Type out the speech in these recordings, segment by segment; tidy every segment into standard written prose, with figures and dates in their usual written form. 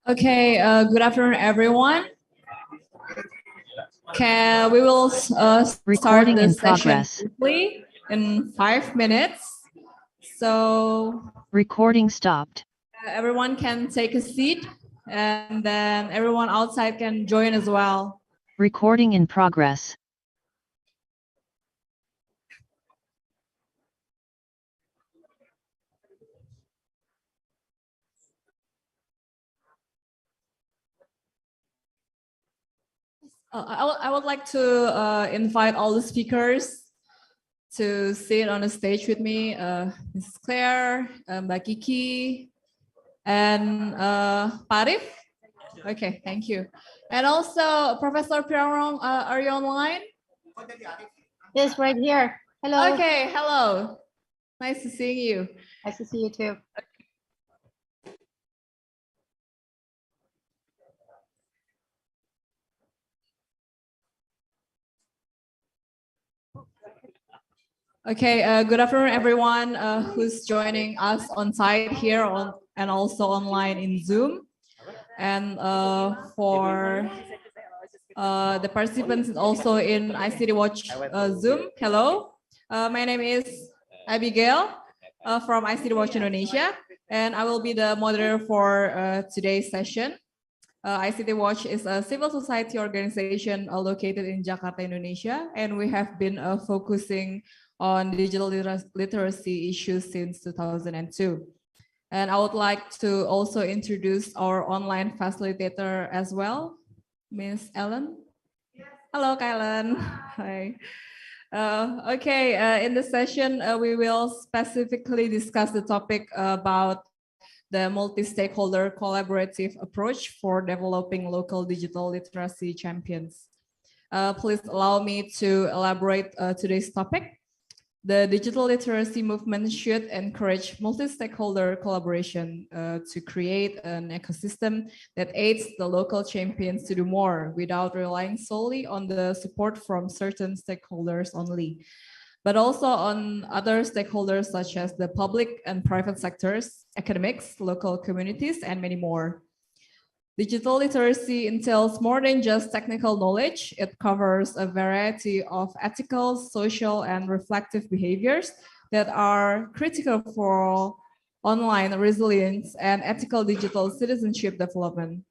Okay, good afternoon, everyone. We will start the session quickly in 5 minutes. So recording stopped. Everyone can take a seat, and then everyone outside can join as well. Recording in progress. I would like to invite all the speakers to sit on the stage with me. Mrs. Claire, Mbak Kiki, and Arif. Okay, thank you. And also, Professor Pironrong, are you online? Yes, right here. Hello. Okay, hello. Nice to see you. Nice to see you too. Okay, good afternoon, everyone who's joining us on site here and also online in Zoom. And for the participants also in ICT Watch Zoom, hello. My name is Abigail from ICT Watch Indonesia. and I will be the moderator for today's session. ICT Watch is a civil society organization located in Jakarta, Indonesia, and we have been focusing on digital literacy issues since 2002. And I would like to also introduce our online facilitator as well, Miss Ellen. Hello, Kylan. Hi. In this session, we will specifically discuss the topic about the multi-stakeholder collaborative approach for developing local digital literacy champions. Please allow me to elaborate today's topic. The digital literacy movement should encourage multi-stakeholder collaboration to create an ecosystem that aids the local champions to do more without relying solely on the support from certain stakeholders only, but also on other stakeholders such as the public and private sectors, academics, local communities, and many more. Digital literacy entails more than just technical knowledge. It covers a variety of ethical, social, and reflective behaviors that are critical for online resilience and ethical digital citizenship development.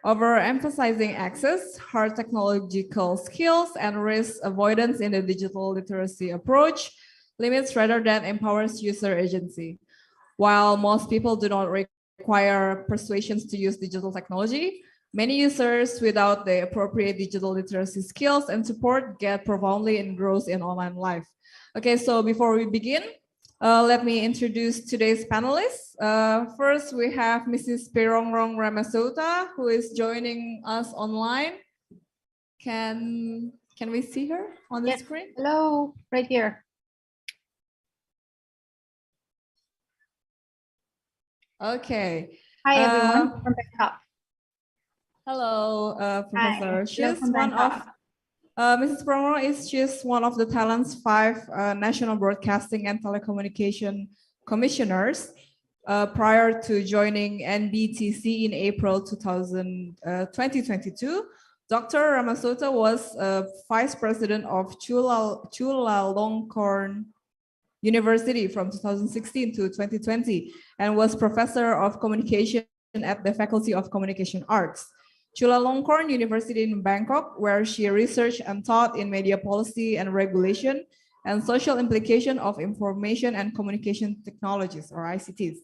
Overemphasizing access, hard technological skills, and risk avoidance in the digital literacy approach limits rather than empowers user agency. While most people do not require persuasions to use digital technology, many users without the appropriate digital literacy skills and support get profoundly engrossed in online life. Okay, so before we begin, let me introduce today's panelists. First, we have Mrs. Pironrong Ramasoota, who is joining us online. Can we see her on the screen? Hello, right here. Okay. Hi, everyone from Bangkok. Hello, Professor. Hi. She's one of Mrs. Pironrong is just one of the Thailand's 5 national broadcasting and telecommunication commissioners. Prior to joining NBTC in April 2022, Dr. Ramasoota was Vice President of Chulalongkorn University from 2016 to 2020 and was Professor of Communication at the Faculty of Communication Arts. Chulalongkorn University in Bangkok, where she researched and taught in media policy and regulation and social implication of information and communication technologies, or ICTs,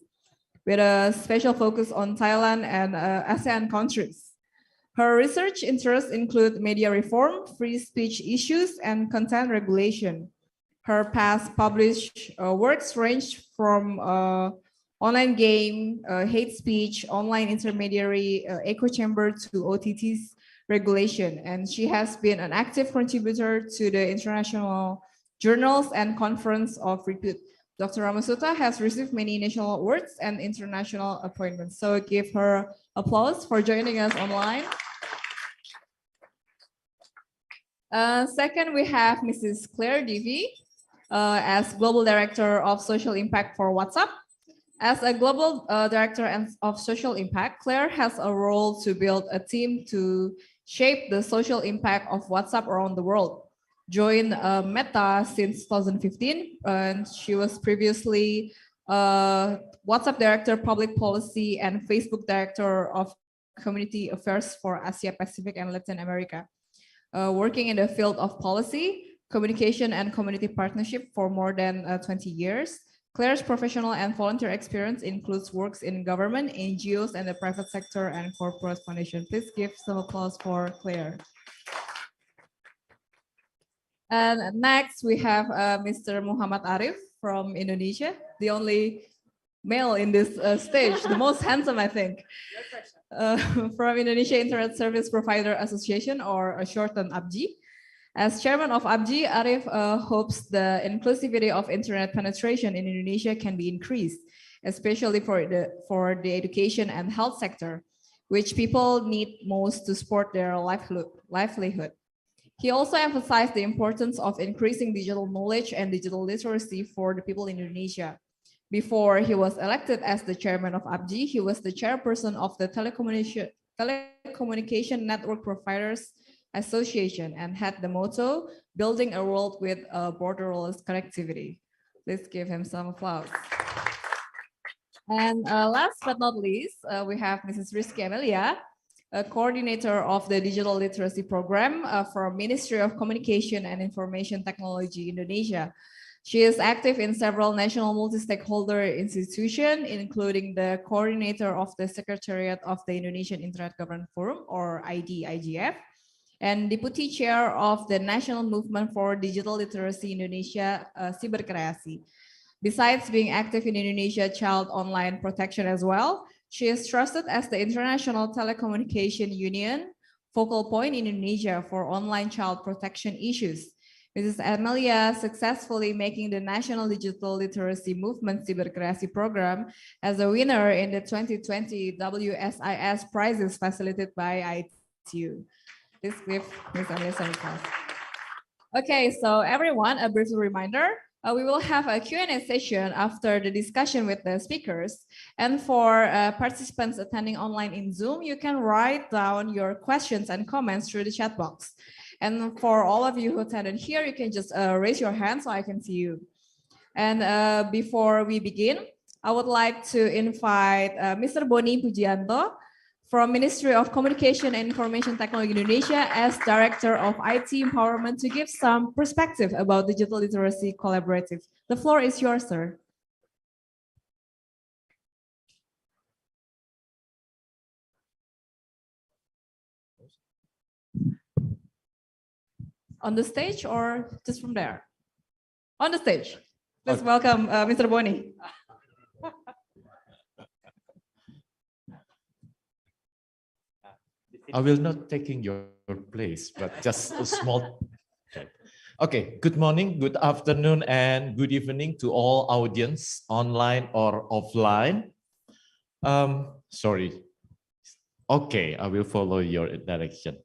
with a special focus on Thailand and ASEAN countries. Her research interests include media reform, free speech issues, and content regulation. Her past published works range from online game, hate speech, online intermediary, echo chamber to OTT's regulation. And she has been an active contributor to the international journals and conference of repute. Dr. Ramasoota has received many national awards and international appointments. So give her applause for joining us online. Second, we have Mrs. Claire Divi as Global Director of Social Impact for WhatsApp. As a Global Director of Social Impact, Claire has a role to build a team to shape the social impact of WhatsApp around the world. Joined Meta since 2015, and she was previously WhatsApp Director, Public Policy, and Facebook Director of Community Affairs for Asia Pacific and Latin America. Working in the field of policy, communication, and community partnership for more than 20 years. Claire's professional and volunteer experience includes works in government, NGOs, and the private sector and corporate foundation. Please give some applause for Claire. And next we have Mr. Muhammad Arif from Indonesia, the only male in this stage, the most handsome, I think. From Indonesia Internet Service Provider Association, or a shortened APrIGF. As chairman of APrIGF, Arif hopes the inclusivity of internet penetration in Indonesia can be increased, especially for the education and health sector, which people need most to support their livelihood. He also emphasized the importance of increasing digital knowledge and digital literacy for the people in Indonesia. Before he was elected as the chairman of APrIGF, he was the chairperson of the Telecommunication Network Providers Association and had the motto, building a world with borderless connectivity. Please give him some applause. And last but not least, we have Mrs. Rizky Ameliah, a coordinator of the Digital Literacy Program from Ministry of Communication and Information Technology, Indonesia. She is active in several national multi-stakeholder institutions, including the coordinator of the Secretariat of the Indonesian Internet Governance Forum, or APrIGF, and Deputy Chair of the National Movement for Digital Literacy Indonesia, Cyberkreasi. Besides being active in Indonesia Child Online Protection as well, she is trusted as the International Telecommunication Union focal point in Indonesia for online child protection issues. Mrs. Ameliah successfully making the National Digital Literacy Movement Cyberkreasi program as a winner in the 2020 WSIS prizes facilitated by ITU. Please give Ms. Ameliah some applause. Okay, so everyone, a brief reminder. We will have a Q&A session after the discussion with the speakers. And for participants attending online in Zoom, you can write down your questions and comments through the chat box. And for all of you who attended here, you can just raise your hand so I can see you. And before we begin, I would like to invite Mr. Boni Pujianto from Ministry of Communication and Information Technology Indonesia as Director of IT Empowerment to give some perspective about digital literacy collaborative. The floor is yours, sir. On the stage or just from there? On the stage. Let's welcome Mr. Boni. I will not taking your place, but just a small. Okay, good morning, good afternoon, and good evening to all audience, online or offline. Sorry. Okay, I will follow your direction.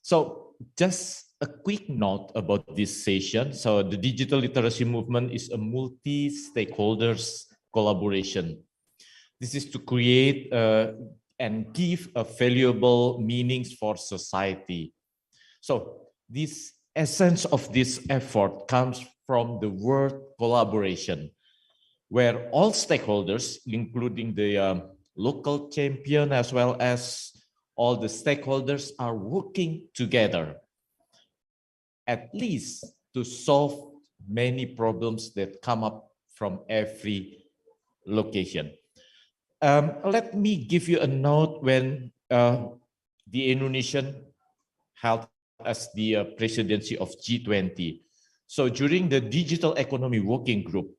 So just a quick note about this session. So the digital literacy movement is a multi-stakeholders collaboration. This is to create and give a valuable meanings for society. So this essence of this effort comes from the word collaboration, where all stakeholders, including the local champion as well as all the stakeholders, are working together, at least to solve many problems that come up from every location. Let me give you a note when the Indonesian held as the presidency of G20. So during the Digital Economy Working Group,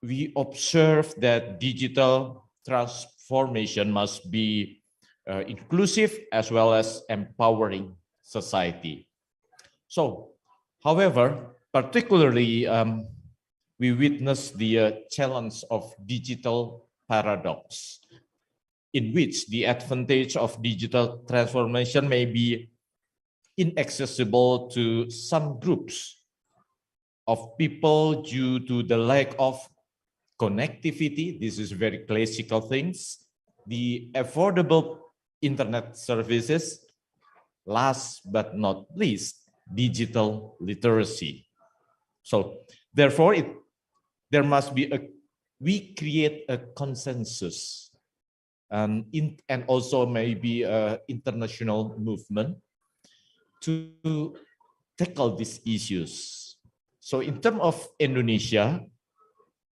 we observed that digital transformation must be inclusive as well as empowering society. So, however, particularly we witnessed the challenge of digital paradox, in which the advantage of digital transformation may be inaccessible to some groups of people due to the lack of connectivity. This is very classical things. The affordable internet services, last but not least, digital literacy. So therefore, there must be we create a consensus and also maybe an international movement to tackle these issues. So in terms of Indonesia,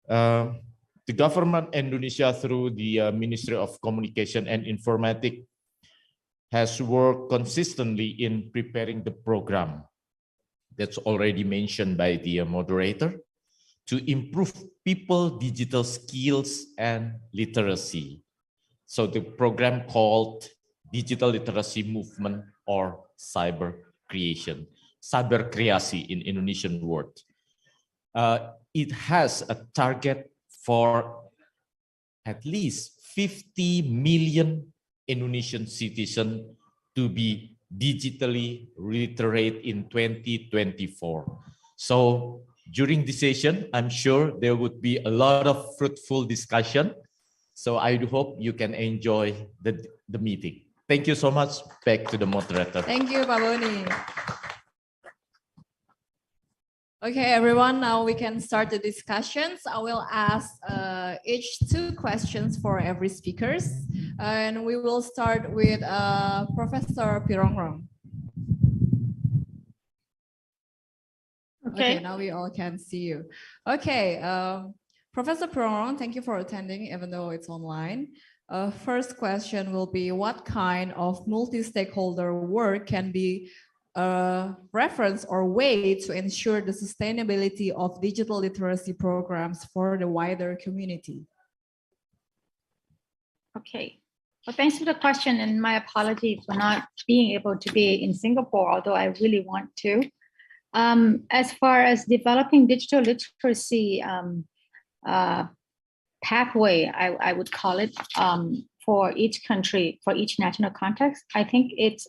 the government Indonesia through the Ministry of Communication and Informatics has worked consistently in preparing the program that's already mentioned by the moderator to improve people digital skills and literacy. So the program called Digital Literacy Movement or Cyber Creation, Cyber Kreasi in Indonesian word. It has a target for at least 50 million Indonesian citizens to be digitally literate in 2024. So during this session, I'm sure there would be a lot of fruitful discussion. So I do hope you can enjoy the meeting. Thank you so much. Back to the moderator. Thank you, Pak Boni. Okay, everyone, now we can start the discussions. I will ask each 2 questions for every speakers. And we will start with Professor Pironrong. Okay, now we all can see you. Okay, Professor Pironrong, thank you for attending, even though it's online. First question will be, what kind of multi-stakeholder work can be a reference or way to ensure the sustainability of digital literacy programs for the wider community? Okay. Well, thanks for the question, and my apology for not being able to be in Singapore, although I really want to. As far as developing digital literacy pathway, I would call it, for each country, for each national context, I think it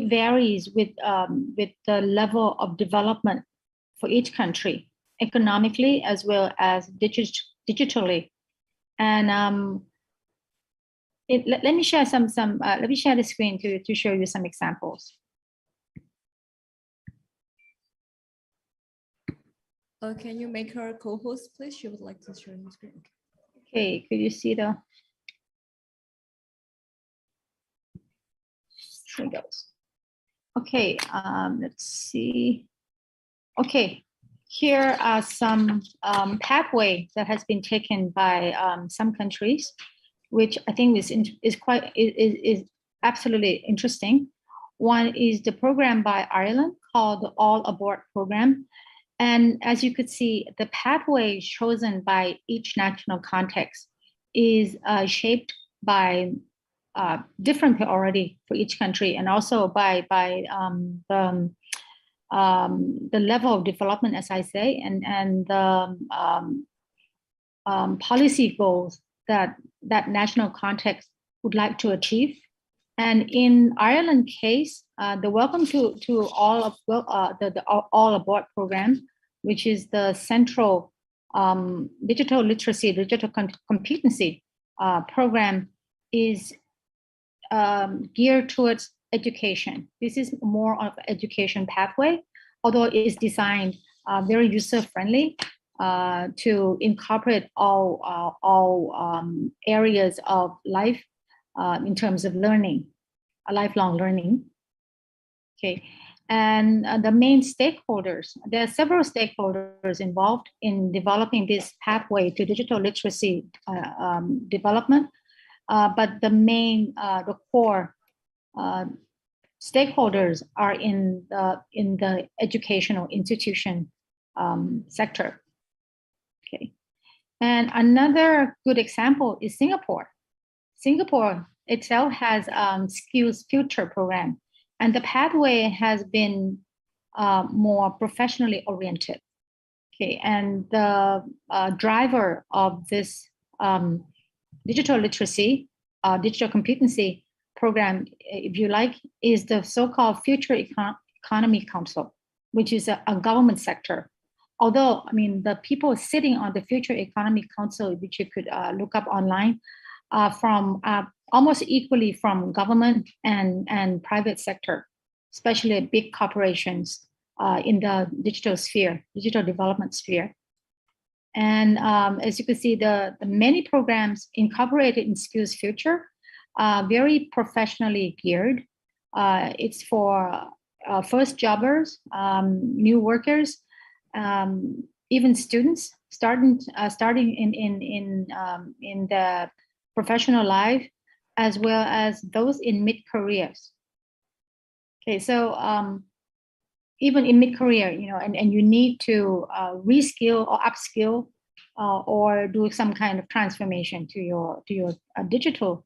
varies with the level of development for each country, economically as well as digitally. And let me share let me share the screen to show you some examples. Can you make her co-host, please? She would like to share the screen. Okay, could you see the? Here it goes. Okay, let's see. Okay, here are some pathway that has been taken by some countries, which I think is absolutely interesting. One is the program by Ireland called the All Aboard program. And as you could see, the pathway chosen by each national context is shaped by different priority for each country, and also by the level of development, as I say, and the policy goals that national context would like to achieve. And in Ireland case, the Welcome to All the All Aboard program, which is the central digital literacy, digital competency program, is geared towards education. This is more of an education pathway, although it is designed very user-friendly to incorporate all areas of life in terms of learning, lifelong learning. Okay, and the main stakeholders, there are several stakeholders involved in developing this pathway to digital literacy development. But the main, the core stakeholders are in the educational institution sector. Okay, and another good example is Singapore. Singapore itself has Skills Future program, and the pathway has been more professionally oriented. Okay, and the driver of this digital literacy, digital competency program, if you like, is the so-called Future Economy Council, which is a government sector. Although, I mean, the people sitting on the Future Economy Council, which you could look up online, from almost equally from government and private sector, especially big corporations in the digital sphere, digital development sphere. And as you can see, the many programs incorporated in Skills Future are very professionally geared. It's for first jobbers, new workers, even students starting in the professional life, as well as those in mid-careers. Okay, so even in mid-career, you know, and you need to reskill or upskill or do some kind of transformation to your digital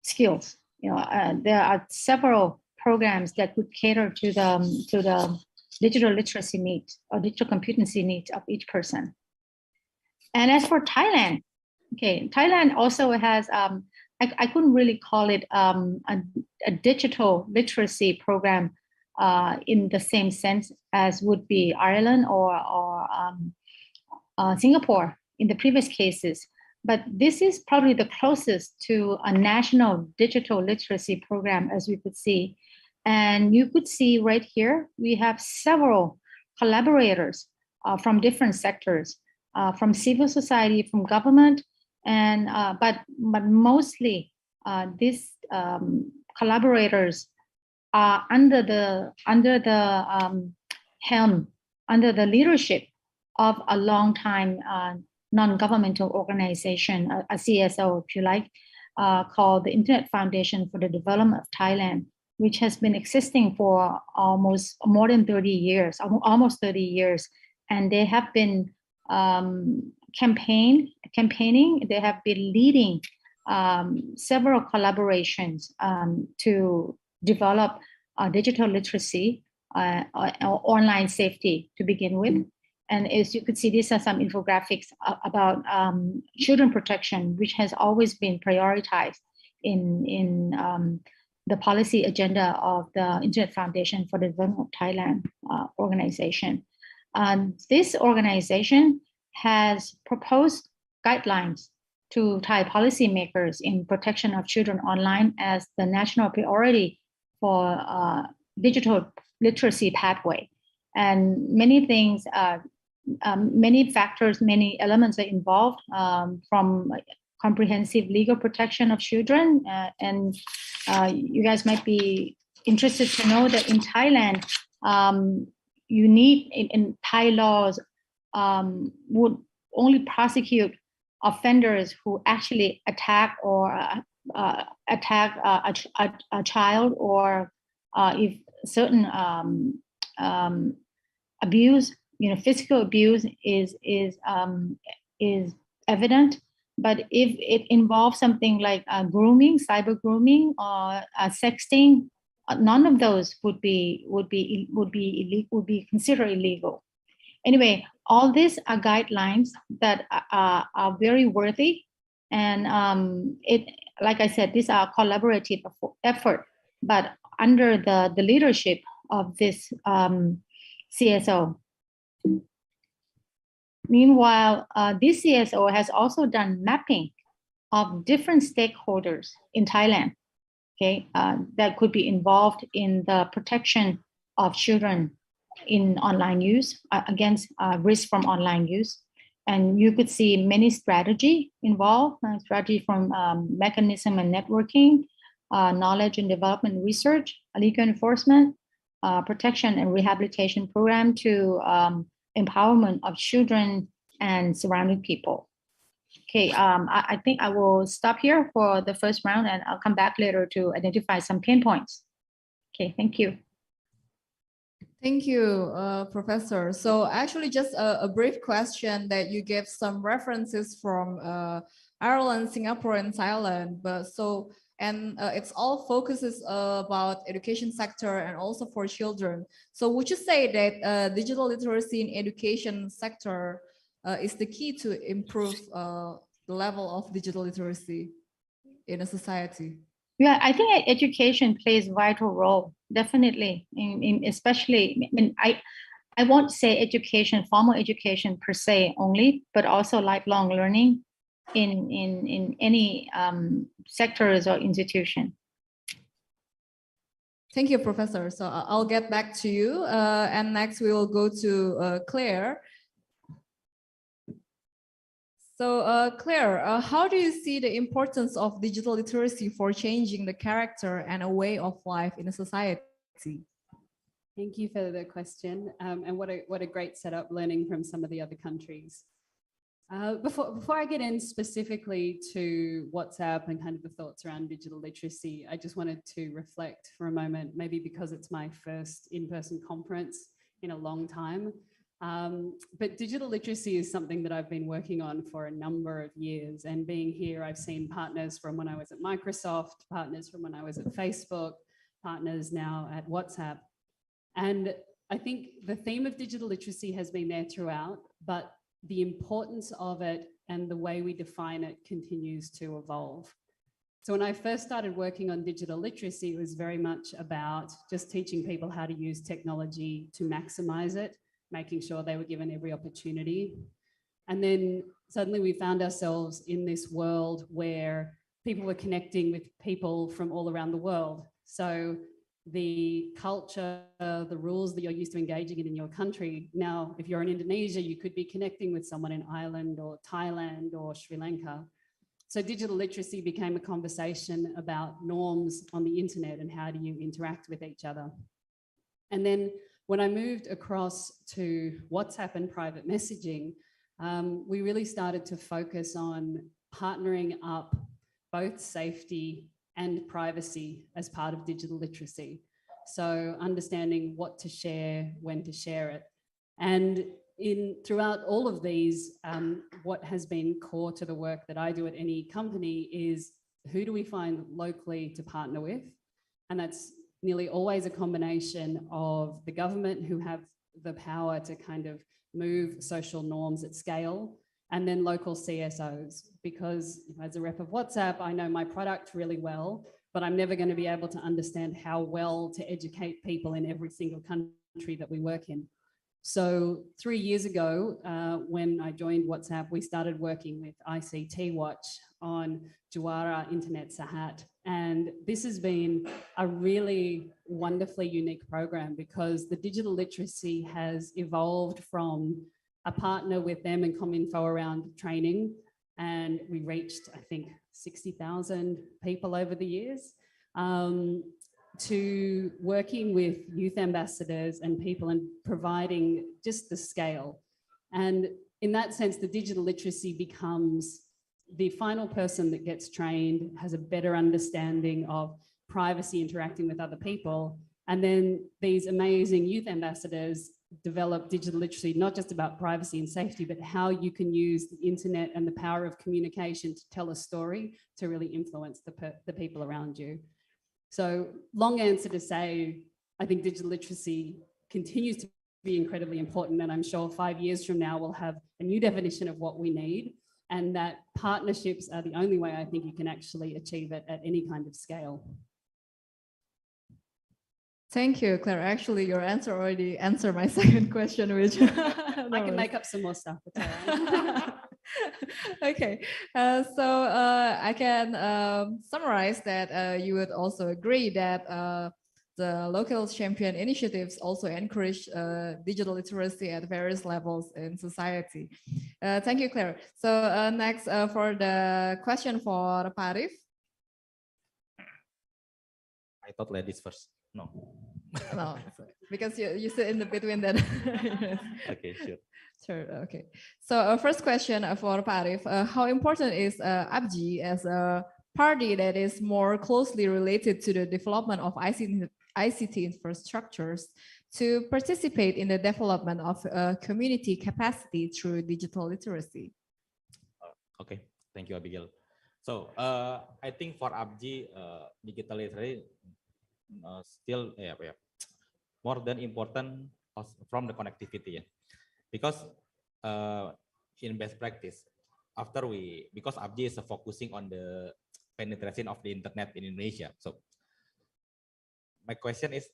skills. You know, there are several programs that could cater to the digital literacy needs or digital competency needs of each person. And as for Thailand, okay, Thailand also has, I couldn't really call it a digital literacy program in the same sense as would be Ireland or Singapore in the previous cases. But this is probably the closest to a national digital literacy program as we could see. And you could see right here, we have several collaborators from different sectors, from civil society, from government, and but mostly these collaborators are under the helm, under the leadership of a long-time non-governmental organization, a CSO, if you like, called the Internet Foundation for the Development of Thailand, which has been existing for almost more than 30 years, almost 30 years. And they have been campaigning, they have been leading several collaborations to develop digital literacy or online safety to begin with. And as you could see, these are some infographics about children protection, which has always been prioritized in the policy agenda of the Internet Foundation for the Development of Thailand organization. This organization has proposed guidelines to Thai policymakers in protection of children online as the national priority for digital literacy pathway. And many things, many factors, many elements are involved, from comprehensive legal protection of children. And you guys might be interested to know that in Thailand, you need, in Thai laws, would only prosecute offenders who actually attack or attack a child, or if certain abuse, physical abuse is evident. But if it involves something like grooming, cyber grooming, or sexting, none of those would be considered illegal. Anyway, all these are guidelines that are very worthy, and like I said, these are collaborative effort, but under the leadership of this CSO. Meanwhile, this CSO has also done mapping of different stakeholders in Thailand, that could be involved in the protection of children in online use, against risk from online use. And you could see many strategy involved, strategy from mechanism and networking, knowledge and development research, legal enforcement, protection and rehabilitation program, to empowerment of children and surrounding people. Okay, I think I will stop here for the first round, and I'll come back later to identify some pain points. Okay, thank you. Thank you, Professor. So actually just a brief question that you gave some references from Ireland, Singapore, and Thailand, but so, and it's all focuses about education sector and also for children. So would you say that digital literacy in education sector is the key to improve the level of digital literacy in a society? Yeah, I think education plays a vital role, definitely, especially, I won't say education, formal education per se only, but also lifelong learning in any sectors or institution. Thank you, Professor. So I'll get back to you. And next we will go to Claire. So Claire, how do you see the importance of digital literacy for changing the character and a way of life in a society? Thank you for the question. And what a great setup, learning from some of the other countries. Before I get in specifically to WhatsApp and kind of the thoughts around digital literacy, I just wanted to reflect for a moment, maybe because it's my first in-person conference in a long time. But digital literacy is something that I've been working on for a number of years. And being here, I've seen partners from when I was at Microsoft, partners from when I was at Facebook, partners now at WhatsApp. And I think the theme of digital literacy has been there throughout, but the importance of it and the way we define it continues to evolve. So when I first started working on digital literacy, it was very much about just teaching people how to use technology to maximize it, making sure they were given every opportunity. And then suddenly we found ourselves in this world where people were connecting with people from all around the world. So the culture, the rules that you're used to engaging in your country. Now, if you're in Indonesia, you could be connecting with someone in Ireland or Thailand or Sri Lanka. So digital literacy became a conversation about norms on the internet and how do you interact with each other. And then when I moved across to WhatsApp and private messaging, we really started to focus on partnering up both safety and privacy as part of digital literacy. So understanding what to share, when to share it. And throughout all of these, what has been core to the work that I do at any company is who do we find locally to partner with? And that's nearly always a combination of the government who have the power to kind of move social norms at scale, and then local CSOs, because as a rep of WhatsApp, I know my product really well, but I'm never going to be able to understand how well to educate people in every single country that we work in. So 3 years ago, when I joined WhatsApp, we started working with ICT Watch on Juara Internet Sehat. And this has been a really wonderfully unique program because the digital literacy has evolved from a partner with them and Cominfo around training. And we reached, I think, 60,000 people over the years, to working with youth ambassadors and people and providing just the scale. And in that sense, the digital literacy becomes the final person that gets trained, has a better understanding of privacy, interacting with other people. And then these amazing youth ambassadors develop digital literacy, not just about privacy and safety, but how you can use the internet and the power of communication to tell a story to really influence the people around you. So long answer to say, I think digital literacy continues to be incredibly important. And I'm sure 5 years from now, we'll have a new definition of what we need, and that partnerships are the only way I think you can actually achieve it at any kind of scale. Thank you, Claire. Actually, your answer already answered my second question, which I can make up some more stuff. It's all right. Okay, so I can summarize that you would also agree that the local champion initiatives also encourage digital literacy at various levels in society. Thank you, Claire. So next for the question for Arif. I thought ladies first. No. No, because you sit in the between that. Okay, sure. Sure. Okay. So first question for Arif, how important is APrIGF as a party that is more closely related to the development of ICT infrastructures to participate in the development of community capacity through digital literacy? Okay, thank you, Abigail. So I think for APrIGF, digital literacy still more than important from the connectivity, because in best practice, because APrIGF is focusing on the penetration of the internet in Indonesia. So my question is,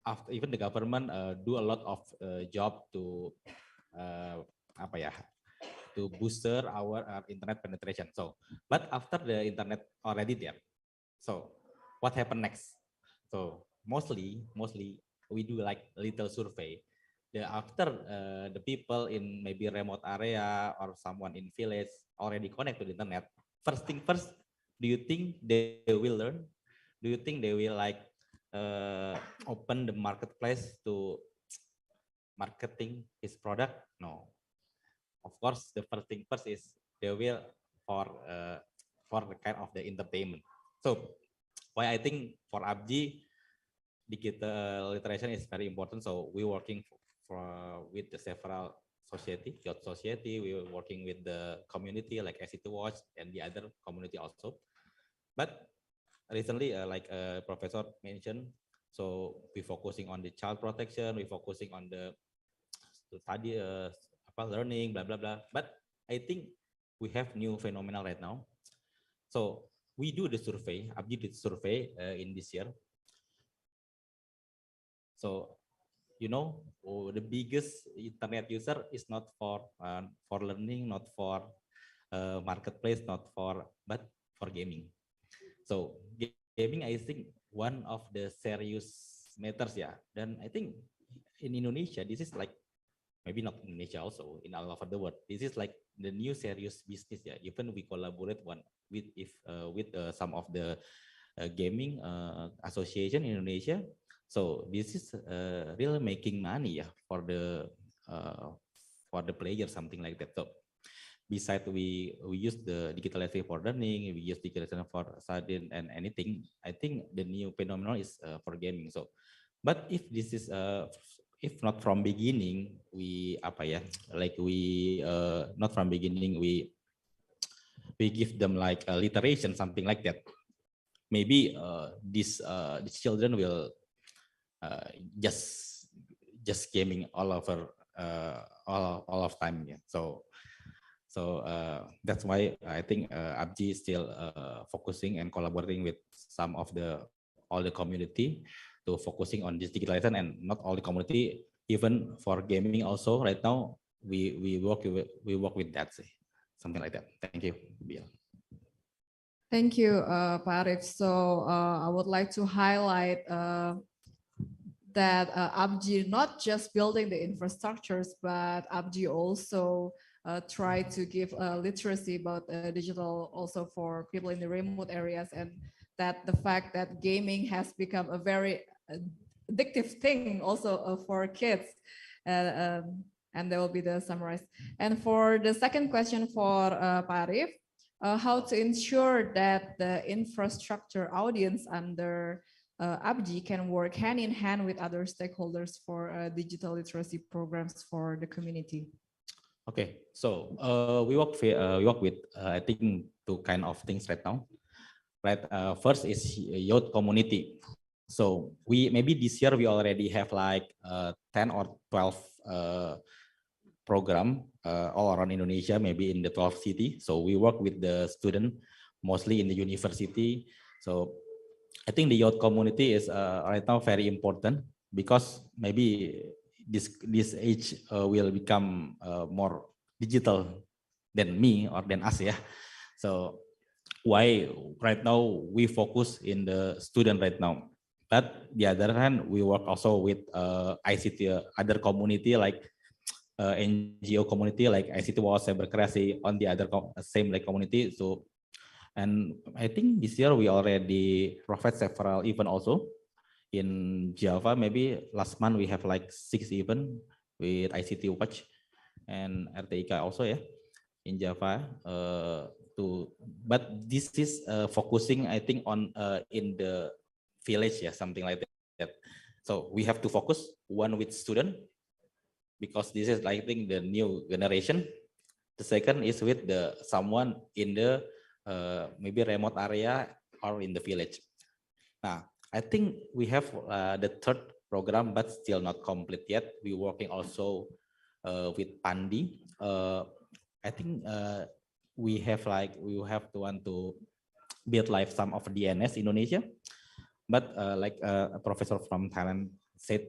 after even the government do a lot of job to to booster our internet penetration. So, but after the internet already there, so what happened next? So mostly we do like a little survey. After the people in maybe remote area or someone in village already connect to the internet, first thing first, do you think they will learn? Do you think they will like open the marketplace to marketing his product? No. Of course, the first thing first is they will for the kind of the entertainment. So why I think for APrIGF, digital literation is very important. So we're working with the several society, youth society. We were working with the community like S12 Watch and the other community also. But recently, like Professor mentioned, so we're focusing on the child protection. We're focusing on the study, learning, blah blah blah. But I think we have new phenomena right now. So we do the survey. APrIGF did survey in this year. So, you know, the biggest internet user is not for learning, not for marketplace, but for gaming. So gaming, I think one of the serious matters, yeah. Then I think in Indonesia, this is like, maybe not Indonesia also, in all over the world, this is like the new serious business, yeah. Even we collaborate with some of the gaming association in Indonesia. So this is really making money, yeah, for the player, something like that. So besides we use the digitalization for learning, we use digitalization for studying and anything. I think the new phenomenon is for gaming. So, but if this is if not from beginning, we not from beginning we give them like alliteration, something like that. Maybe these children will just gaming all over all of time. Yeah. So that's why I think APrIGF is still focusing and collaborating with some of all the community to focusing on this digitalization, and not all the community, even for gaming also right now we work with that, something like that. Thank you, Bill. Thank you, Pak Arif. So I would like to highlight that APrIGF not just building the infrastructures, but APrIGF also try to give literacy about digital also for people in the remote areas, and that the fact that gaming has become a very addictive thing also for kids. And there will be the summarize. And for the second question for Pak Arif, how to ensure that the infrastructure audience under APrIGF can work hand in hand with other stakeholders for digital literacy programs for the community. Okay, so we work with I think two kind of things right now. Right, first is youth community. So maybe this year we already have like 10 or 12 program all around Indonesia, maybe in the 12 cities. So we work with the student mostly in the university. So I think the youth community is right now very important, because maybe this age will become more digital than me or than us, yeah. So why right now we focus in the student right now, but the other hand we work also with ICT other community like NGO community like ICT was cybercreation on the other same like community. So, and I think this year we already provide several event also in Java. Maybe last month we have like 6 event with ICT Watch and RTIK also, yeah, in Java. But this is focusing, I think, on in the village, yeah, something like that. So we have to focus one with student, because this is, I think, the new generation. The second is with someone in the maybe remote area or in the village. Now, I think we have the third program, but still not complete yet. We're working also with Pandi. I think we have to want to build like some of DNS Indonesia, but like a professor from Thailand said,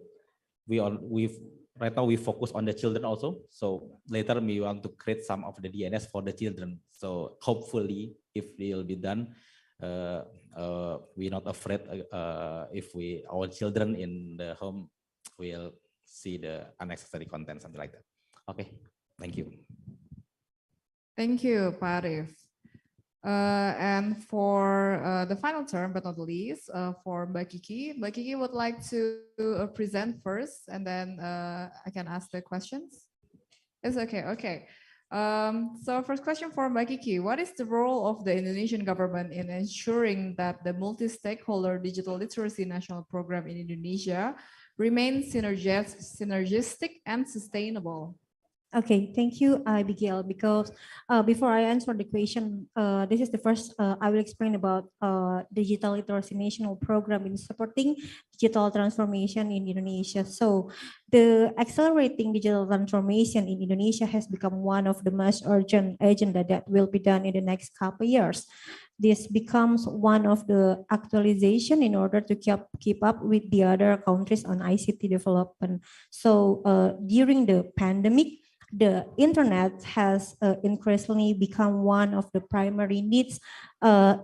right now we focus on the children also. So later we want to create some of the DNS for the children. So hopefully, if it will be done, we're not afraid if our children in the home will see the unnecessary content, something like that. Okay, thank you. Thank you, Pak Arif. And for the final term, but not least, for Mbak Kiki would like to present first, and then I can ask the questions. It's okay, okay. So first question for Mbak Kiki, what is the role of the Indonesian government in ensuring that the multi-stakeholder digital literacy national program in Indonesia remains synergistic and sustainable? Okay, thank you, Abigail. Because before I answer the question, this is the first I will explain about digital literacy national program in supporting digital transformation in Indonesia. So the accelerating digital transformation in Indonesia has become one of the most urgent agenda that will be done in the next couple of years. This becomes one of the actualization in order to keep up with the other countries on ICT development. So during the pandemic, the internet has increasingly become one of the primary needs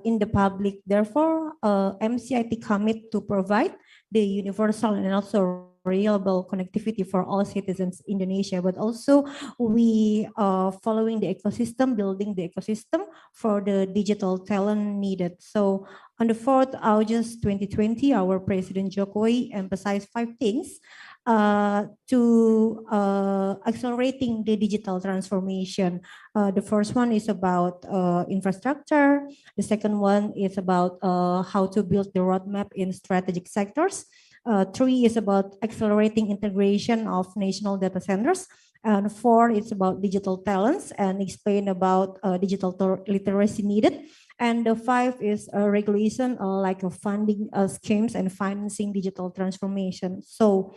in the public. Therefore, MCIT commit to provide the universal and also reliable connectivity for all citizens in Indonesia, but also we are following the ecosystem, building the ecosystem for the digital talent needed. So on the 4th August 2020, our President Jokowi emphasized 5 things to accelerating the digital transformation. The first one is about infrastructure. The second one is about how to build the roadmap in strategic sectors. 3 is about accelerating integration of national data centers. And 4 is about digital talents and explain about digital literacy needed. And the 5 is regulation like funding schemes and financing digital transformation. So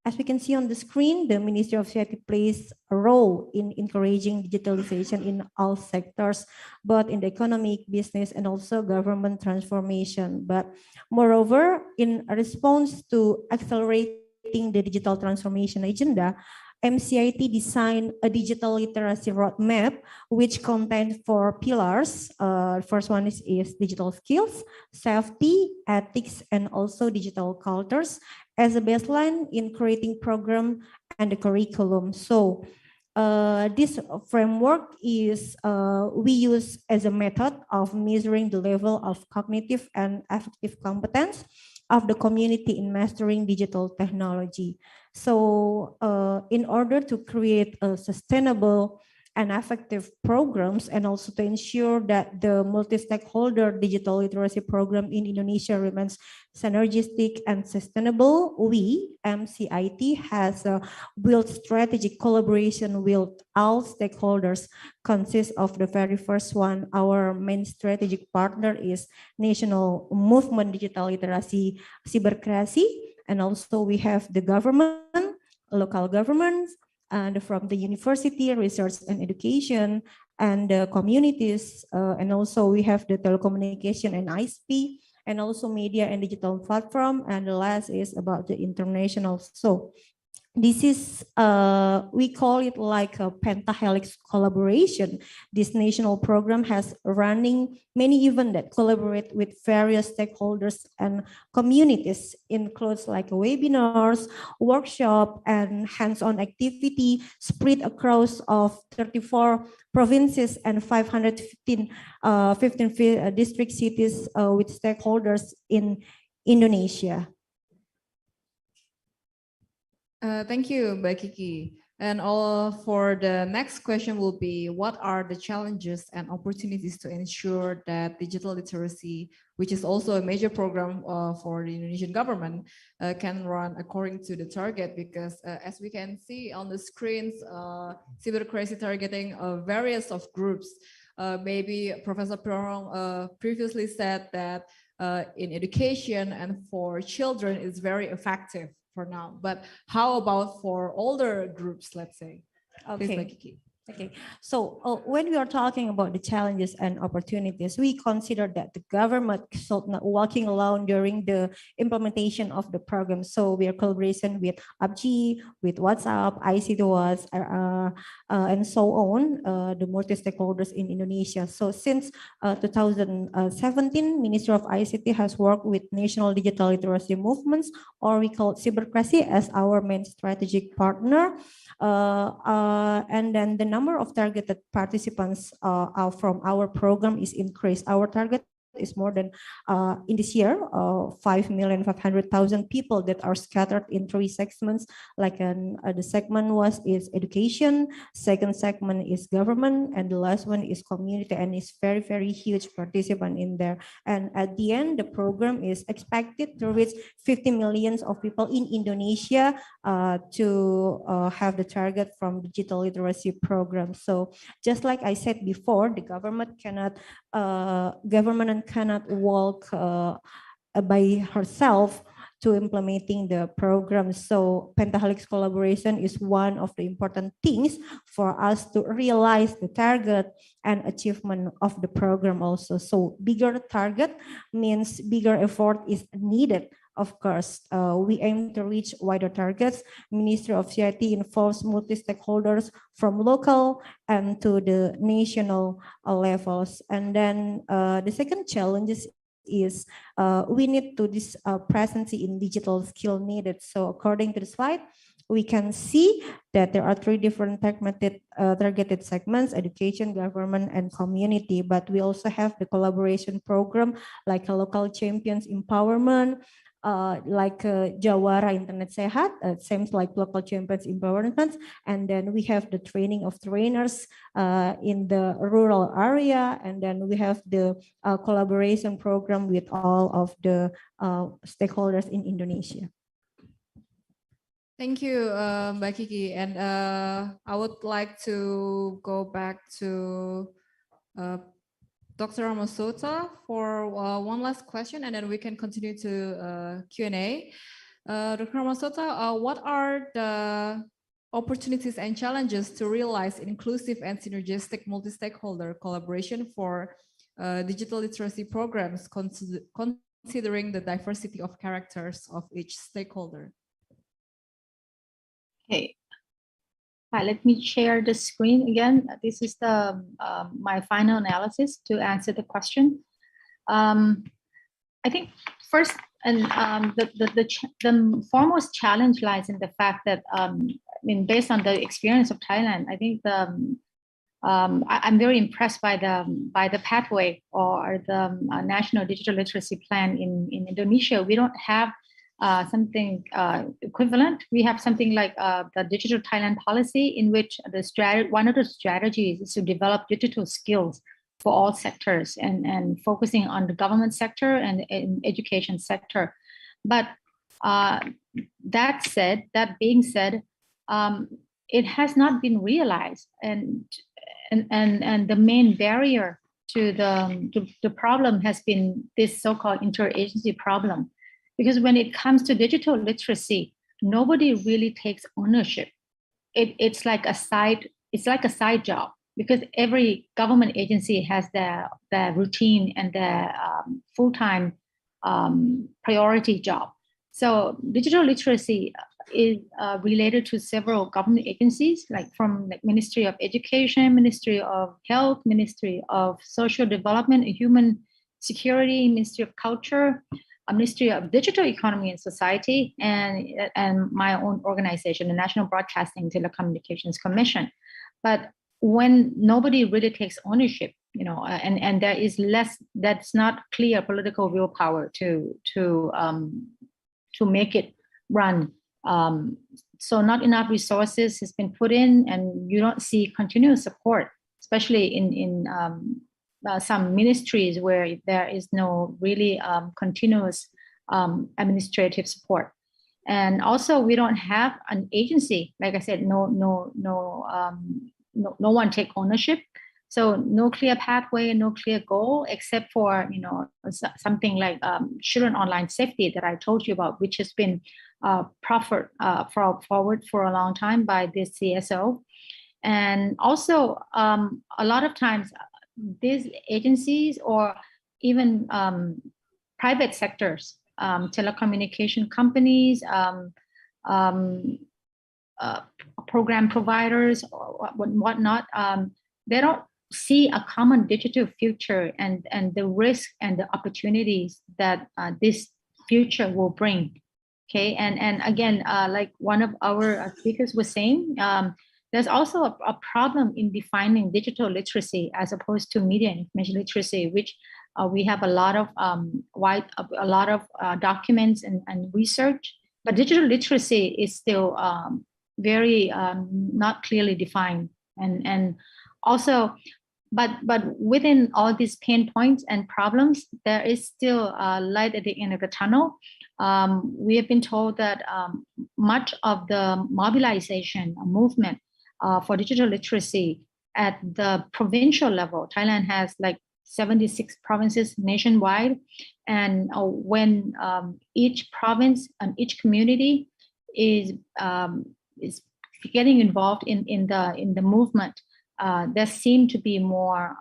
as we can see on the screen, the Ministry of MCIT plays a role in encouraging digitalization in all sectors, both in the economic, business, and also government transformation. But moreover, in response to accelerating the digital transformation agenda, MCIT designed a digital literacy roadmap, which contains 4 pillars. First one is digital skills, safety, ethics, and also digital cultures as a baseline in creating program and the curriculum. So this framework is we use as a method of measuring the level of cognitive and affective competence of the community in mastering digital technology. So in order to create a sustainable and effective programs and also to ensure that the multi-stakeholder digital literacy program in Indonesia remains synergistic and sustainable, we, MCIT, has built strategic collaboration with all stakeholders. Consists of the very first one, our main strategic partner is National Movement Digital Literacy Cybercreasi, and also we have the government, local governments, and from the university, research and education, and the communities, and also we have the telecommunication and ISP, and also media and digital platform, and the last is about the international. So this is, we call it like a pentahelix collaboration. This national program has running many events that collaborate with various stakeholders and communities, includes like webinars, workshop, and hands-on activity spread across of 34 provinces and 515 district cities with stakeholders in Indonesia. Thank you, Mbak Kiki. And for the next question will be, what are the challenges and opportunities to ensure that digital literacy, which is also a major program for the Indonesian government, can run according to the target? Because as we can see on the screens, cybercrazy targeting various of groups. Maybe Professor Pironrong previously said that in education and for children is very effective for now, but how about for older groups, let's say? Okay. Okay, so when we are talking about the challenges and opportunities, we consider that the government should not walking alone during the implementation of the program. So we are collaboration with APrIGF, with WhatsApp, ICT, and so on, the multi-stakeholders in Indonesia. So since 2017, Ministry of ICT has worked with national digital literacy movements, or we call Cybercrazy, as our main strategic partner. And then the number of targeted participants from our program is increased. Our target is more than in this year 5,500,000 people that are scattered in 3 segments. Like the segment is education, second segment is government, and the last one is community, and it's very, very huge participant in there. And at the end, the program is expected to reach 50 million of people in Indonesia to have the target from digital literacy program. So just like I said before, the government cannot walk by herself to implementing the program. So pentahelix collaboration is one of the important things for us to realize the target and achievement of the program also. So bigger target means bigger effort is needed. Of course, we aim to reach wider targets. Ministry of MCIT involves multi-stakeholders from local and to the national levels. And then the second challenge is we need to this presence in digital skill needed. So according to the slide, we can see that there are 3 different targeted segments: education, government, and community. But we also have the collaboration program like a local champions empowerment, like Jawara Internet Sehat, seems like local champions empowerment. And then we have the training of trainers in the rural area. And then we have the collaboration program with all of the stakeholders in Indonesia. Thank you, Mbak Kiki. And I would like to go back to Dr. Ramasoota for one last question, and then we can continue to Q&A. Dr. Ramasoota, what are the opportunities and challenges to realize inclusive and synergistic multi-stakeholder collaboration for digital literacy programs, considering the diversity of characters of each stakeholder? Okay, let me share the screen again. This is the my final analysis to answer the question. I think first, and the foremost challenge lies in the fact that I mean, based on the experience of Thailand, I think I'm very impressed by the pathway or the national digital literacy plan in Indonesia. We don't have something equivalent. We have something like the Digital Thailand policy, in which one of the strategies is to develop digital skills for all sectors and focusing on the government sector and education sector. But that being said, it has not been realized, and the main barrier to the problem has been this so-called interagency problem. Because when it comes to digital literacy, nobody really takes ownership. It's like a side job, because every government agency has their routine and their full-time priority job. So digital literacy is related to several government agencies, like from the Ministry of Education, Ministry of Health, Ministry of Social Development and Human Security, Ministry of Culture, Ministry of Digital Economy and Society, and my own organization, the National Broadcasting Telecommunications Commission. But when nobody really takes ownership, and there is that's not clear political willpower to make it run. So not enough resources has been put in, and you don't see continuous support, especially in some ministries where there is no really continuous administrative support. And also we don't have an agency. Like I said, no one take ownership. So no clear pathway, no clear goal, except for something like children online safety that I told you about, which has been proffered forward for a long time by this CSO. And also a lot of times these agencies or even private sectors, telecommunication companies, program providers or whatnot, they don't see a common digital future and the risk and the opportunities that this future will bring. Okay, and again, like one of our speakers was saying, there's also a problem in defining digital literacy as opposed to media and information literacy, which we have a lot of documents and research, but digital literacy is still very not clearly defined, and also, but within all these pain points and problems, there is still light at the end of the tunnel. We have been told that much of the mobilization movement for digital literacy at the provincial level, Thailand has like 76 provinces nationwide, and when each province and each community is getting involved in the movement, there seem to be more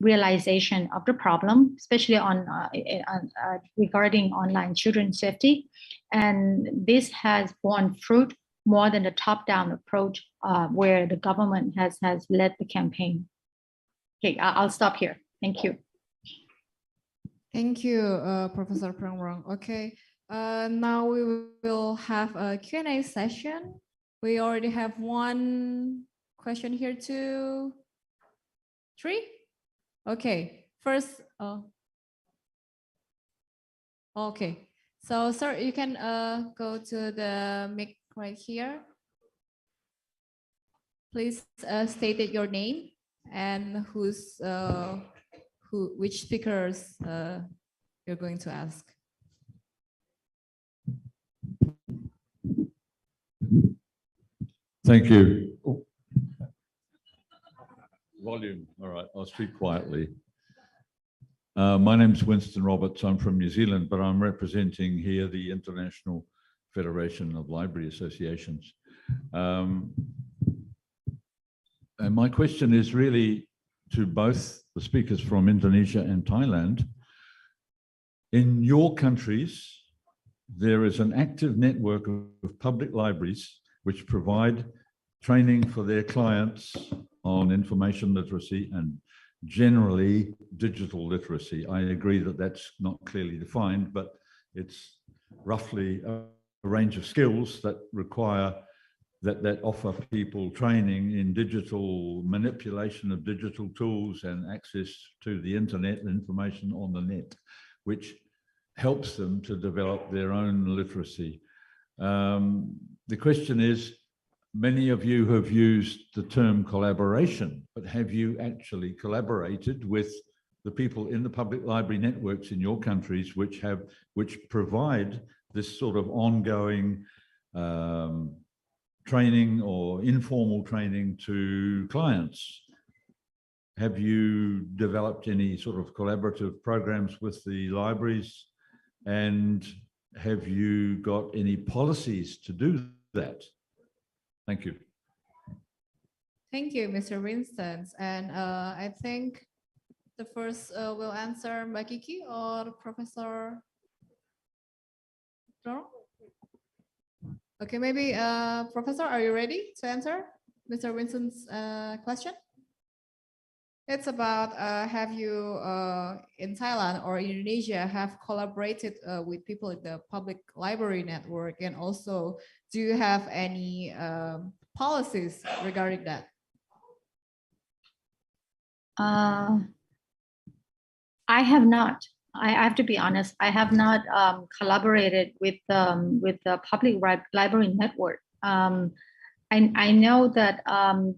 realization of the problem, especially on regarding online children safety, and this has borne fruit more than the top-down approach where the government has led the campaign. Okay, I'll stop here. Thank you. Thank you, Professor Pironrong. Okay, now we will have a Q&A session. We already have one question here, 2, 3. Okay, first, okay. So, sir, you can go to the mic right here. Please state your name and which speakers you're going to ask. Thank you. Oh. Volume. All right, I'll speak quietly. My name's Winston Roberts. I'm from New Zealand, but I'm representing here the International Federation of Library Associations. And my question is really to both the speakers from Indonesia and Thailand. In your countries, there is an active network of public libraries which provide training for their clients on information literacy and generally digital literacy. I agree that that's not clearly defined, but it's roughly a range of skills that require that offer people training in digital manipulation of digital tools and access to the internet and information on the net, which helps them to develop their own literacy. The question is, many of you have used the term collaboration, but have you actually collaborated with the people in the public library networks in your countries which provide this sort of ongoing training or informal training to clients? Have you developed any sort of collaborative programs with the libraries? And have you got any policies to do that? Thank you. Thank you, Mr. Winston. And I think the first will answer Mbak Kiki or Professor Pironrong? Okay, maybe Professor, are you ready to answer Mr. Winston's question? It's about have you in Thailand or Indonesia have collaborated with people in the public library network, and also do you have any policies regarding that? I have not. I have to be honest. I have not collaborated with the public library network. I know that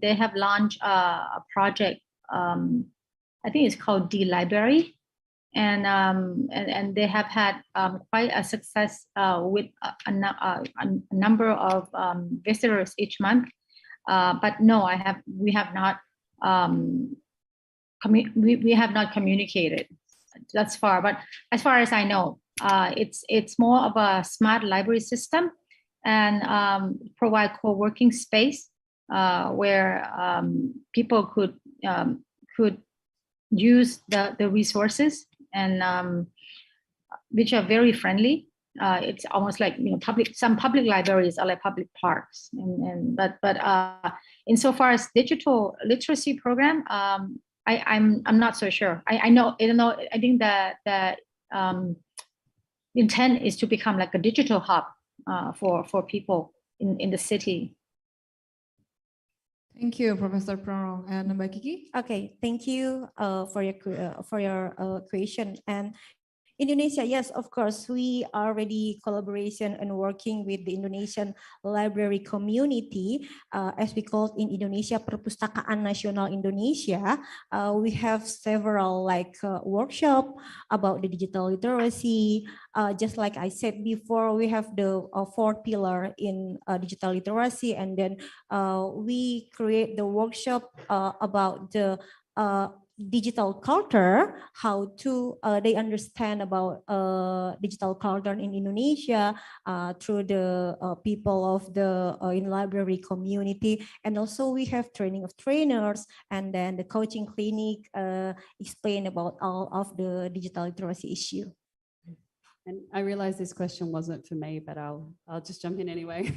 they have launched a project. I think it's called D Library, and they have had quite a success with a number of visitors each month. But no, we have not communicated thus far. But as far as I know, it's more of a smart library system and provide co-working space where people could use the resources, and which are very friendly. It's almost like, you know, some public libraries are like public parks, but insofar as digital literacy program, I'm not so sure. I think that the intent is to become like a digital hub for people in the city. Thank you, Professor Pironrong. And Mbak Kiki? Okay, thank you for your question. And Indonesia, yes, of course, we are already collaboration and working with the Indonesian library community, as we call it in Indonesia, Perpustakaan Nasional Indonesia. We have several workshop about the digital literacy. Just like I said before, we have the 4 pillar in digital literacy, and then we create the workshop about the digital culture, how to they understand about digital culture in Indonesia through the people of the in library community. And also we have training of trainers, and then the coaching clinic explain about all of the digital literacy issue. And I realize this question wasn't for me, but I'll just jump in anyway.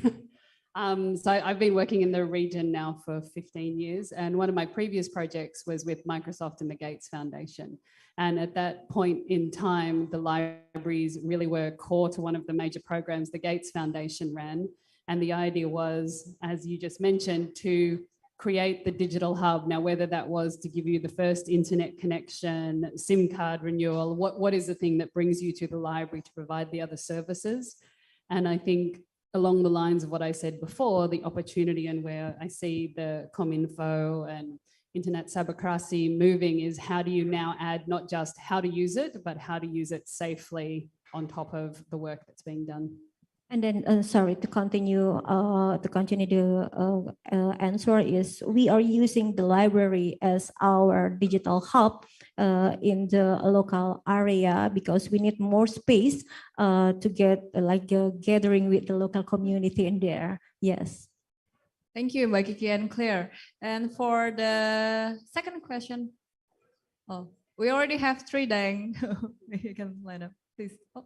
So I've been working in the region now for 15 years, and one of my previous projects was with Microsoft and the Gates Foundation. And at that point in time, the libraries really were core to one of the major programs the Gates Foundation ran. And the idea was, as you just mentioned, to create the digital hub. Now, whether that was to give you the first internet connection, SIM card renewal, what is the thing that brings you to the library to provide the other services? And I think along the lines of what I said before, the opportunity and where I see the Cominfo and Internet Sabakrasi moving is how do you now add not just how to use it, but how to use it safely on top of the work that's being done. And then, sorry, to continue the answer is we are using the library as our digital hub in the local area because we need more space to get like a gathering with the local community in there. Yes. Thank you, Mbak Kiki and Claire. And for the second question, oh, we already have 3 Dang. You can line up, please. Oh.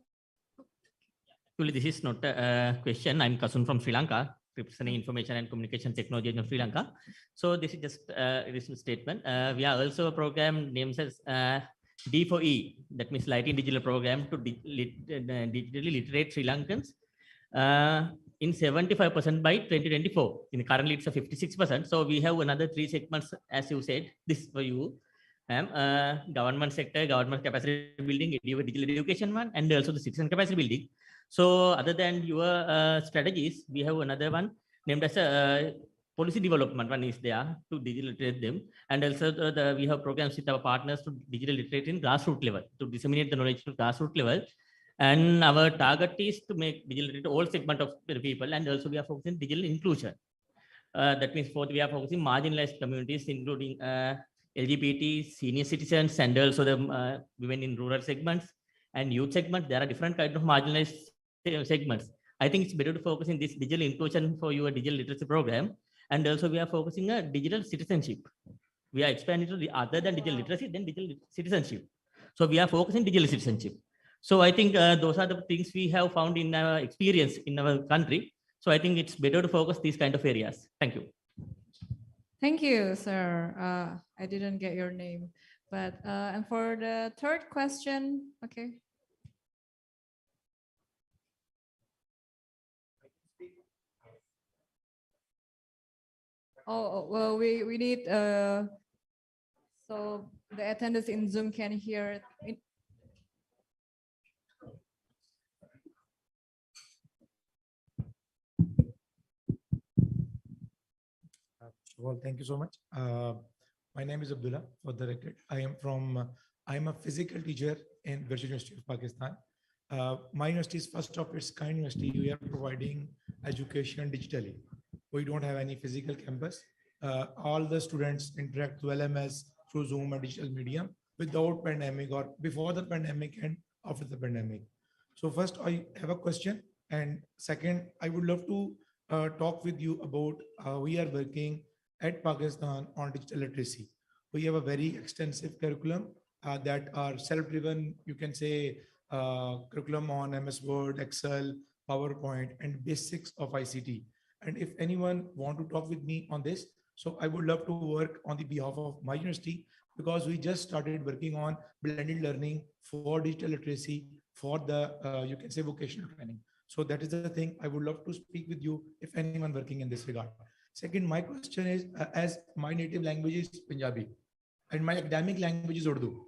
Actually, this is not a question. I'm Kasun from Sri Lanka, representing information and communication technology in Sri Lanka. So this is just a recent statement. We are also a program named as D4E, that means Lighting Digital Program to digitally literate Sri Lankans in 75% by 2024. Currently, it's a 56%. So we have another 3 segments, as you said. This is for you. Government sector, government capacity building, digital education one, and also the citizen capacity building. So other than your strategies, we have another one named as a policy development one is there to digital literate them. And also we have programs with our partners to digital literate in grassroots level, to disseminate the knowledge to grassroots level. And our target is to make digital literate all segment of people. And also we are focusing digital inclusion. That means we are focusing marginalized communities, including LGBT, senior citizens, and also the women in rural segments and youth segment. There are different kinds of marginalized segments. I think it's better to focus in this digital inclusion for your digital literacy program. And also we are focusing on digital citizenship. We are expanding to the other than digital literacy, then digital citizenship. So we are focusing digital citizenship. So I think those are the things we have found in our experience in our country. So I think it's better to focus these kind of areas. Thank you. Thank you, sir. I didn't get your name, but and for the third question, okay. Oh, well, we need, so the attendees in Zoom can hear it. Well, thank you so much. My name is Abdullah, for the record. I am a physical teacher in Virtual University of Pakistan. My university is first of its kind university. We are providing education digitally. We don't have any physical campus. All the students interact through LMS, through Zoom and digital medium without pandemic or before the pandemic and after the pandemic. So first I have a question. And second, I would love to talk with you about how we are working at Pakistan on digital literacy. We have a very extensive curriculum that are self-driven, you can say, curriculum on MS Word, Excel, PowerPoint, and basics of ICT. And if anyone want to talk with me on this, so I would love to work on the behalf of my university, because we just started working on blended learning for digital literacy for the, you can say, vocational training. So that is the thing I would love to speak with you if anyone working in this regard. Second, my question is, as my native language is Punjabi and my academic language is Urdu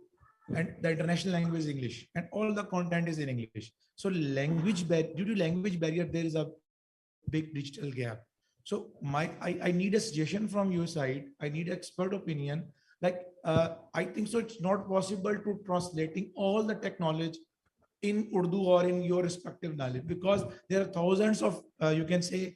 and the international language is English and all the content is in English. So due to language barrier, there is a big digital gap. So I need a suggestion from your side. I need expert opinion. Like, I think so it's not possible to translating all the technology in Urdu or in your respective knowledge, because there are thousands of, you can say,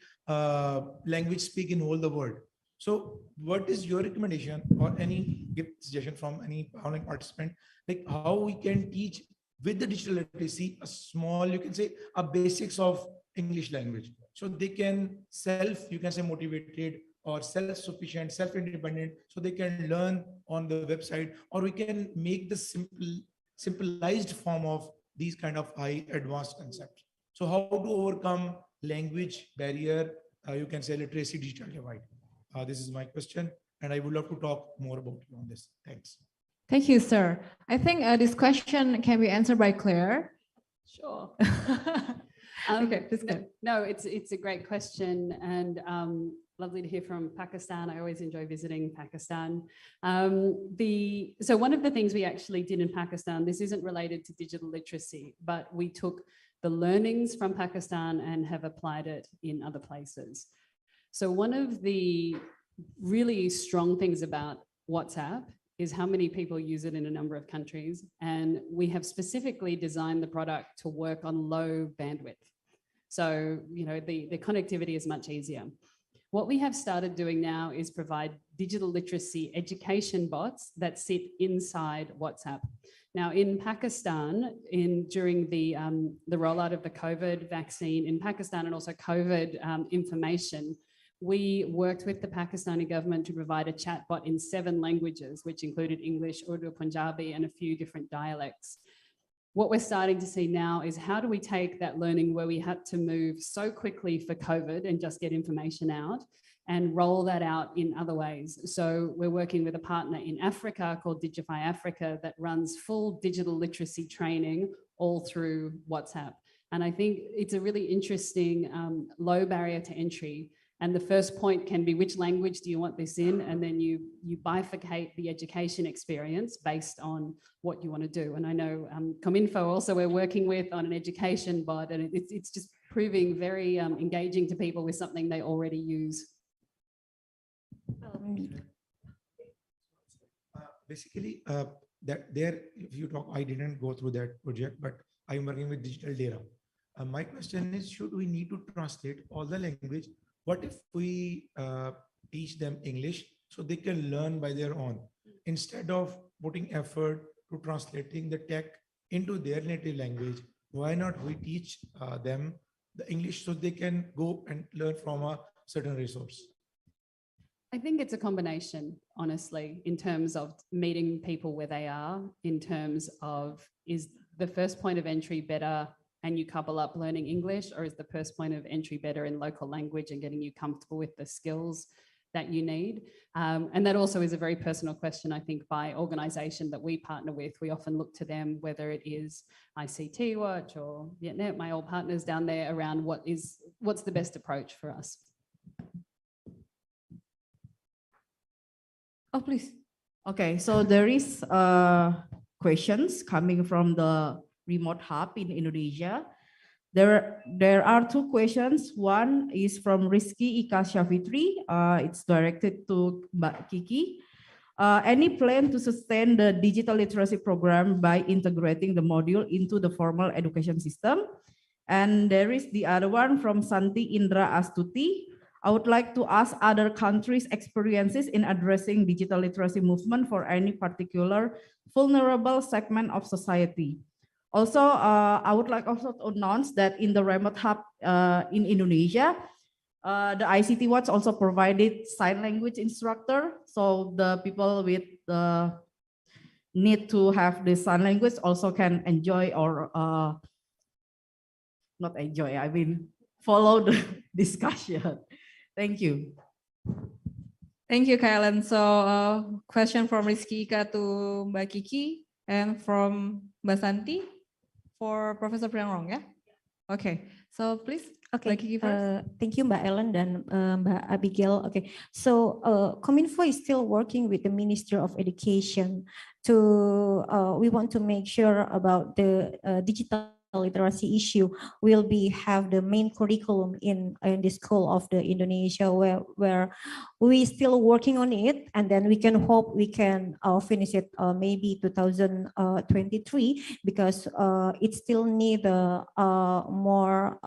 language speak in all the world. So what is your recommendation or any suggestion from any participant, like how we can teach with the digital literacy a small, you can say, a basics of English language, so they can you can say, motivated or self-sufficient, self-independent, so they can learn on the website, or we can make the simplified form of these kind of high advanced concepts. So how to overcome language barrier you can say literacy digital divide? This is my question, and I would love to talk more about you on this. Thanks. Thank you, sir. I think this question can be answered by Claire. Sure. Okay, please go. No, it's a great question, and lovely to hear from Pakistan. I always enjoy visiting Pakistan. So one of the things we actually did in Pakistan, this isn't related to digital literacy, but we took the learnings from Pakistan and have applied it in other places. So one of the really strong things about WhatsApp is how many people use it in a number of countries. And we have specifically designed the product to work on low bandwidth. So, you know, the connectivity is much easier. What we have started doing now is provide digital literacy education bots that sit inside WhatsApp. Now, in Pakistan, during the rollout of the COVID vaccine in Pakistan and also COVID information, we worked with the Pakistani government to provide a chatbot in 7 languages, which included English, Urdu, Punjabi, and a few different dialects. What we're starting to see now is how do we take that learning where we had to move so quickly for COVID and just get information out and roll that out in other ways. So we're working with a partner in Africa called Digify Africa that runs full digital literacy training all through WhatsApp. And I think it's a really interesting low barrier to entry. And the first point can be which language do you want this in? And then you bifurcate the education experience based on what you want to do. And I know Cominfo also we're working with on an education bot, and it's just proving very engaging to people with something they already use. Basically, if you talk, I didn't go through that project, but I'm working with digital data. My question is, should we need to translate all the language? What if we teach them English so they can learn by their own instead of putting effort to translating the tech into their native language? Why not we teach them the English so they can go and learn from a certain resource? I think it's a combination, honestly, in terms of meeting people where they are, in terms of is the first point of entry better and you couple up learning English, or is the first point of entry better in local language and getting you comfortable with the skills that you need? And that also is a very personal question, I think, by organization that we partner with. We often look to them, whether it is ICT Watch or Vietnet, my old partners down there, around what's the best approach for us. Oh, please. Okay, so there is questions coming from the remote hub in Indonesia. There are 2 questions. One is from Rizky Ika Syafitri. It's directed to Mbak Kiki. Any plan to sustain the digital literacy program by integrating the module into the formal education system? And there is the other one from Santi Indra Astuti. I would like to ask other countries' experiences in addressing digital literacy movement for any particular vulnerable segment of society. Also, I would like also to announce that in the remote hub in Indonesia, the ICT Watch also provided sign language instructor. So the people with the need to have the sign language also can enjoy or not enjoy, I mean, follow the discussion. Thank you. Thank you, Kailan. So question from Rizky Ika to Mbak Kiki and from Mbak Santi for Professor Pironrong, yeah? Okay, so please. Okay, Mbak Kiki first. Thank you, Mbak Ellen dan Mbak Abigail. Okay, so Kominfo is still working with the Ministry of Education to, we want to make sure about the digital literacy issue will have the main curriculum in the school of the Indonesia where we still working on it, and then we can hope we can finish it maybe 2023 because it still need more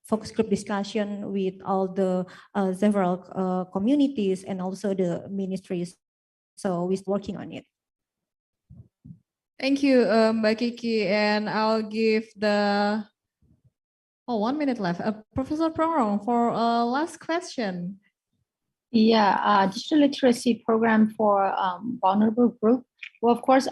focus group discussion with all the several communities and also the ministries. So we're working on it. Thank you, Mbak Kiki, and I'll give 1 minute left. Professor Pironrong for last question. Yeah, digital literacy program for vulnerable group. Well, of course,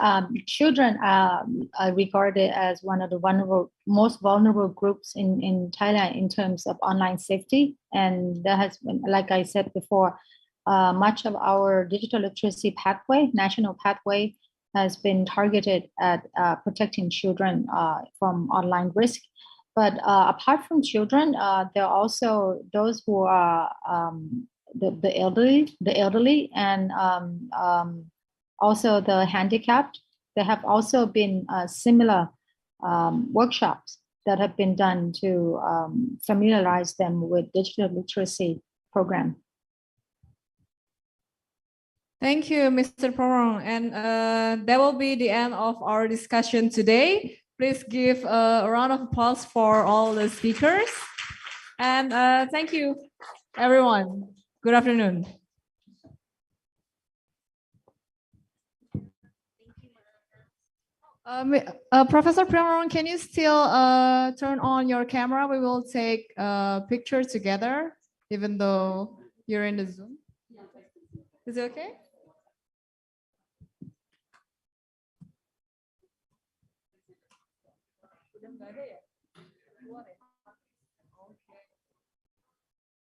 children are regarded as one of the most vulnerable groups in Thailand in terms of online safety. And there has been, like I said before, much of our digital literacy pathway, national pathway, has been targeted at protecting children from online risk. But apart from children, there are also those who are the elderly, and also the handicapped. There have also been similar workshops that have been done to familiarize them with digital literacy program. Thank you, Mr. Pironrong. And that will be the end of our discussion today. Please give a round of applause for all the speakers. And thank you, everyone. Good afternoon. Professor Pironrong, can you still turn on your camera? We will take a picture together, even though you're in the Zoom. Is it okay?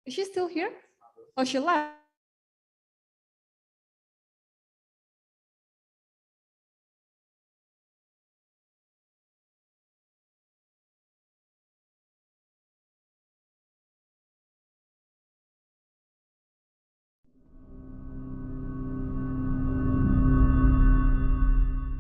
Is she still here? Oh, she left.